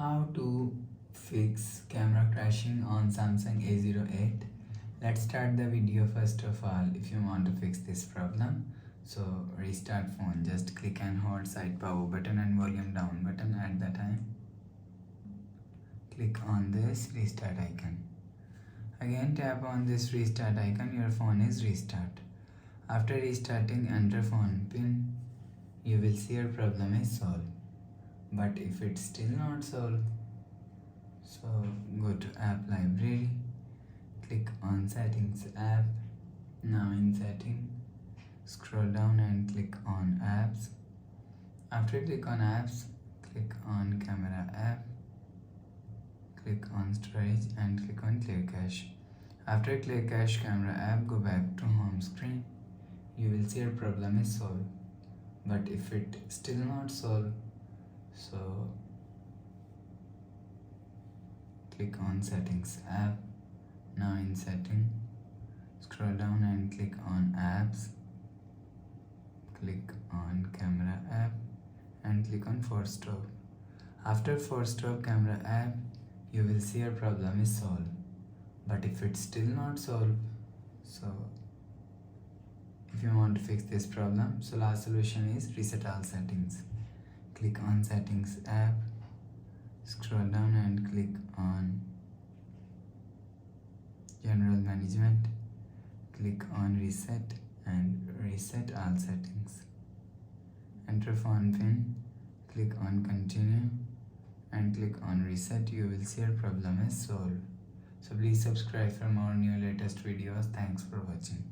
How to fix camera crashing on Samsung A08. Let's start the video first of all. If you want to fix this problem, so restart phone, just click and hold side power button and volume down button at the time. Click on this restart icon. Again tap on this restart icon, your phone is restart. After restarting, enter phone pin. You will see your problem is solved. But if it's still not solved, so go to app library, click on settings app. Now in setting, scroll down and click on apps. After click on apps, click on camera app, click on storage and click on clear cache. After clear cache camera app, go back to home screen. You will see your problem is solved. But if it still not solved, so click on settings app. Now in setting, scroll down and click on apps, click on camera app and click on force stop. After force stop camera app, you will see your problem is solved. But if it's still not solved, so if you want to fix this problem, so last solution is reset all settings. Click on settings app, scroll down and click on general management, click on reset and reset all settings. Enter phone pin, click on continue and click on reset. You will see your problem is solved. So please subscribe for more new latest videos. Thanks for watching.